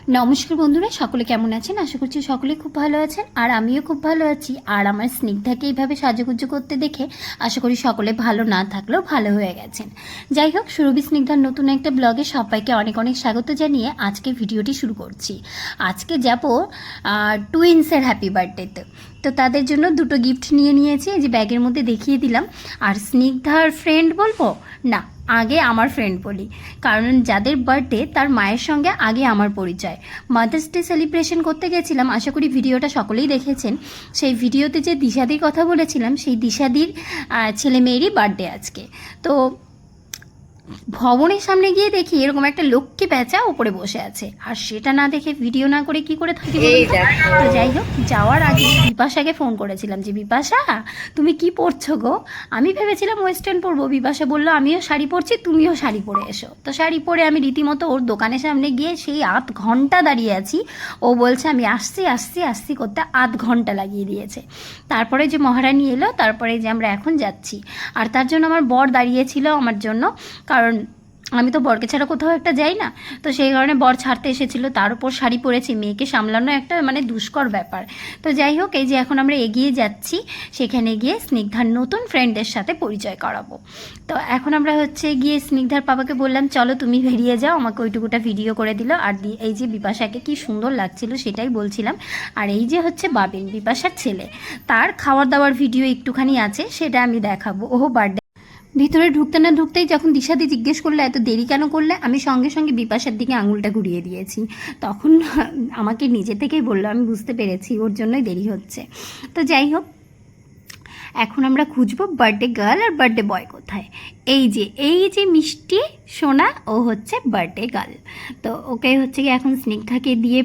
নমস্কার বন্ধুরা, সকলে কেমন আছেন? আশা করছি সকলে খুব ভালো আছেন, আর আমিও খুব ভালো আছি। আর আমার স্নিগ্ধাকে এইভাবে সাজুগুজু করতে দেখে আশা করি সকলে ভালো না থাকলেও ভালো হয়ে গেছেন। যাই হোক, সুরভি স্নিগ্ধার নতুন একটা ব্লগে সবাইকে অনেক অনেক স্বাগত জানিয়ে আজকে ভিডিওটি শুরু করছি। আজকে যাব টুইন্সের হ্যাপি বার্থডেতে। তো তাদের জন্য দুটো গিফট নিয়ে নিয়েছি, যে ব্যাগের মধ্যে দেখিয়ে দিলাম। আর স্নিগ্ধার ফ্রেন্ড বলবো না, আগে আমার ফ্রেন্ড বলি, কারণ যাদের বার্থডে তার মায়ের সঙ্গে আগে আমার পরিচয়। মাদার্স ডে সেলিব্রেশন করতে গেছিলাম, আশা করি ভিডিওটা সকলেই দেখেছেন। সেই ভিডিওতে যে দিশাদির কথা বলেছিলাম, সেই দিশাদির ছেলে মেয়েরই বার্থডে আজকে। তো ভবনের সামনে গিয়ে দেখি এরকম একটা লক্ষ্মী প্যাঁচা উপরে বসে আছে, আর সেটা না দেখে ভিডিও না করে কি করে থাকি বলুন তো? তো যাই হোক, যাওয়ার আগে বিপাশাকে ফোন করেছিলাম যে বিপাশা, তুমি কি পরছো গো? আমি ভেবেছিলাম ওয়েস্টার্ন পরবো। বিপাশা বললো আমিও শাড়ি পরছি, তুমিও শাড়ি পরে এসো। তো শাড়ি পরে আমি রীতিমতো ওর দোকানের সামনে গিয়ে সেই 8 ঘন্টা দাঁড়িয়ে আছি। ও বলছে আমি আসছি আসছি আসছি করতে 8 ঘন্টা লাগিয়ে দিয়েছে। তারপরে যে মহারানী এলো, তারপরে যে আমরা এখন যাচ্ছি। আর তার জন্য আমার বর দাঁড়িয়েছিল আমার জন্য, কারণ আমি তো বরকে ছাড়া কোথাও একটা যাই না। তো সেই কারণে বর ছাড়তে এসেছিলো, তার উপর শাড়ি পরেছি, মেয়েকে সামলানো একটা দুষ্কর ব্যাপার। তো যাই হোক, এই যে এখন আমরা এগিয়ে যাচ্ছি, সেখানে গিয়ে স্নিগ্ধার নতুন ফ্রেন্ডের সাথে পরিচয় করাবো। তো এখন আমরা গিয়ে স্নিগ্ধার বাবাকে বললাম চলো তুমি বেরিয়ে যাও, আমাকে ওইটুকুটা ভিডিও করে দিল। আর এই যে বিপাশাকে কি সুন্দর লাগছিল সেটাই বলছিলাম। আর এই যে হচ্ছে বাবিন, বিপাশার ছেলে, তার খাওয়ার দাওয়ার ভিডিও একটুখানি আছে, সেটা আমি দেখাবো। ও বার্থডে ভিতরে ঢুকতে না ঢুকতেই যখন দিশাদি জিজ্ঞেস করলে এত দেরি কেন করলে, আমি সঙ্গে সঙ্গে বিপাশার দিকে আঙুলটা ঘুরিয়ে দিয়েছি। তখন আমাকে নিজে থেকেই বললো, আমি বুঝতে পেরেছি ওর জন্যই দেরি হচ্ছে। তো যাই হোক, এখন আমরা খুঁজবো বার্থডে গার্ল আর বার্থডে বয় কোথায়। এই যে মিষ্টি সোনা, ও হচ্ছে বার্থডে গার্ল। তো ওকে গিয়ে এখন স্নিগ্ধাকে দিয়ে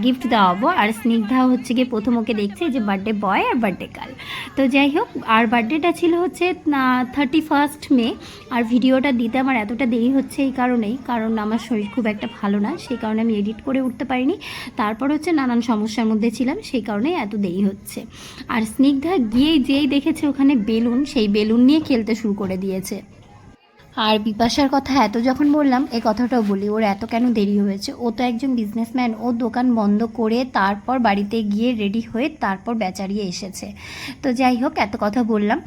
গিফট দেওয়াবো। আর স্নিগ্ধা গিয়ে প্রথম ওকে দেখছে যে বার্থডে বয় আর বার্থডে গার্ল। তো যাই হোক, আর বার্থডেটা ছিল 31 মে। আর ভিডিওটা দিতে আমার এতটা দেরি হচ্ছে এই কারণেই, কারণ আমার শরীর খুব একটা ভালো না, সেই কারণে আমি এডিট করে উঠতে পারিনি। তারপর নানান সমস্যার মধ্যে ছিলাম, সেই কারণেই এত দেরি হচ্ছে। আর স্নিগ্ধা যেই দেখেছে ওখানে বেলুন, সেই বেলুন নিয়ে খেলতে শুরু করে দিয়েছে। আর বিপাশার কথা এত যখন বললাম, এই কথাটাও বলি, ওর এত কেন দেরি হয়েছে। ও তো একজন বিজনেসম্যান, ও দোকান বন্ধ করে তারপর বাড়িতে গিয়ে রেডি হয়ে তারপর বেচারিয়ে এসেছে। তো যাই হোক, এত কথা বললাম,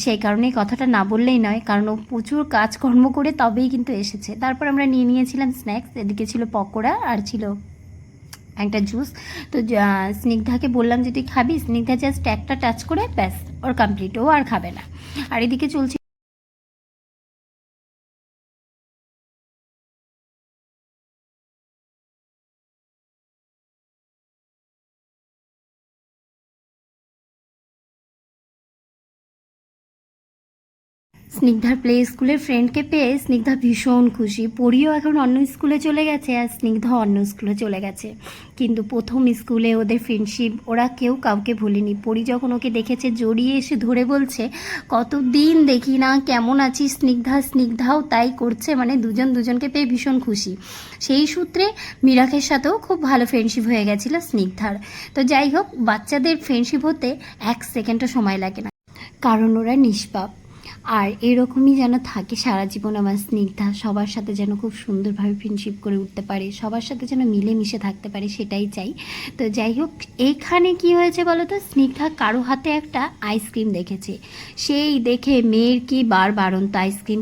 সেই কারণেই কথাটা না বললেই নয়, কারণ ও প্রচুর কাজকর্ম করে তবেই কিন্তু এসেছে। তারপর আমরা নিয়ে নিয়েছিলাম স্ন্যাক্স, এদিকে ছিল পকোড়া আর ছিল একটা জুস। তো স্নিগ্ধাকে বললাম যে তুই খাবি, স্নিগ্ধা জাস্ট একটা টাচ করে ব্যাস ওর কমপ্লিট, ও আর খাবে না। আর এদিকে চলছে স্নিগ্ধার প্লে স্কুলের ফ্রেন্ডকে পেয়ে স্নিগ্ধা ভীষণ খুশি। পরিও এখন অন্য স্কুলে চলে গেছে, আর স্নিগ্ধা অন্য স্কুলে চলে গেছে। কিন্তু প্রথম স্কুলে ওদের ফ্রেন্ডশিপ ওরা কেউ কাউকে ভুলেনি। পরি যখন ওকে দেখেছে, জড়িয়ে এসে ধরে বলছে কতদিন দেখি না, কেমন আছিস স্নিগ্ধা? স্নিগ্ধাও তাই করছে, দুজন দুজনকে পেয়ে ভীষণ খুশি। সেই সূত্রে মিরাখের সাথেও খুব ভালো ফ্রেন্ডশিপ হয়ে গেছিলো স্নিগ্ধার। তো যাই হোক, বাচ্চাদের ফ্রেন্ডশিপ হতে 1 সেকেন্ডও সময় লাগে না, কারণ ওরা নিষ্পাপ। আর এরকমই যেন থাকে সারা জীবন আমার স্নিগ্ধা, সবার সাথে যেন খুব সুন্দরভাবে ফ্রেন্ডশিপ করে উঠতে পারে, সবার সাথে যেন মিলেমিশে থাকতে পারে, সেটাই চাই। তো যাই হোক, এইখানে কি হয়েছে বলো তো, স্নিগ্ধা কারো হাতে একটা আইসক্রিম দেখেছে, সেই দেখে মেয়ের কি বারণ, তো আইসক্রিম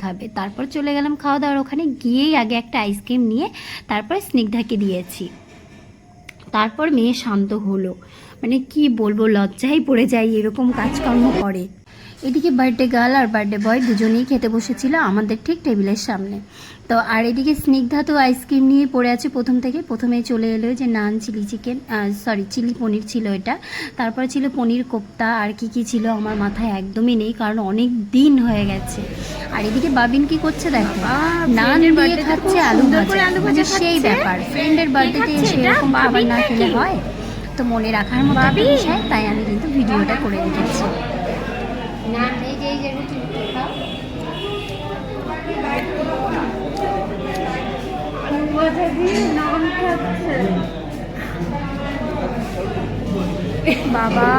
খাবে। তারপর চলে গেলাম খাওয়া দাওয়ার ওখানে, গিয়েই আগে একটা আইসক্রিম নিয়ে তারপরে স্নিগ্ধাকে দিয়েছি। তারপর মেয়ে শান্ত হলো। কি বলবো, লজ্জাই পড়ে যায় এরকম কাজকর্ম করে। এদিকে বার্থডে গার্ল আর বার্থডে বয় দুজনেই খেতে বসেছিল আমাদের ঠিক টেবিলের সামনে। তো আর এদিকে স্নিগ্ধা তো আইসক্রিম নিয়ে পড়ে আছে প্রথমেই চলে এলো যে নান, চিলি পনির ছিল এটা, তারপরে ছিল পনির কোপ্তা, আর কি ছিল আমার মাথায় একদমই নেই, কারণ অনেক দিন হয়ে গেছে। আর এদিকে বাবিন কি করছে দেখো, নান দিয়ে খাচ্ছে আলু ভাজা, সেই ব্যাপার। ফ্রেন্ডের বার্থডেতে এসে এরকম খাবার না খেলে হয়? তো মনে রাখার মতো একটা বিষয়, তাই আমি কিন্তু ভিডিওটা করে রেখেছি। বাবা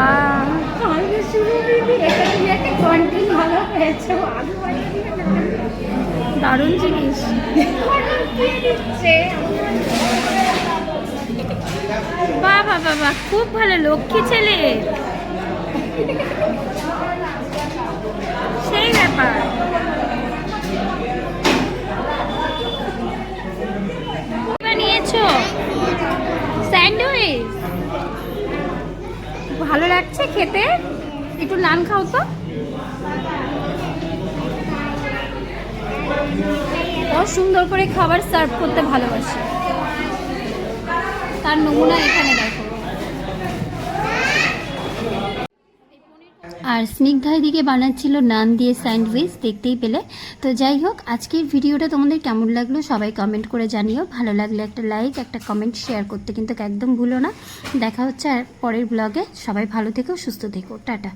দারুণ জিনিস। বাহ বাহ বাহ বাহ, খুব ভালো, লক্ষ্মী ছেলে, সেই ব্যাপার। নিয়েছো স্যান্ডউইচ, ভালো লাগছে খেতে, একটু নান খাও তো। ও সুন্দর করে খাবার সার্ভ করতে ভালোবাসে, তার নমুনা এখানে দেখো। আর স্নিগ্ধা এদিকে বানাচ্ছিল নান দিয়ে স্যান্ডউইচ, দেখতেই পেলে। তো যাই হোক, আজকের ভিডিওটা তোমাদের কেমন লাগলো সবাই কমেন্ট করে জানিও। ভালো লাগলে একটা লাইক, একটা কমেন্ট, শেয়ার করতে কিন্তু একদম ভুলো না। দেখা হচ্ছে আর পরের ব্লগে। সবাই ভালো থেকো, সুস্থ থেকো, টাটা।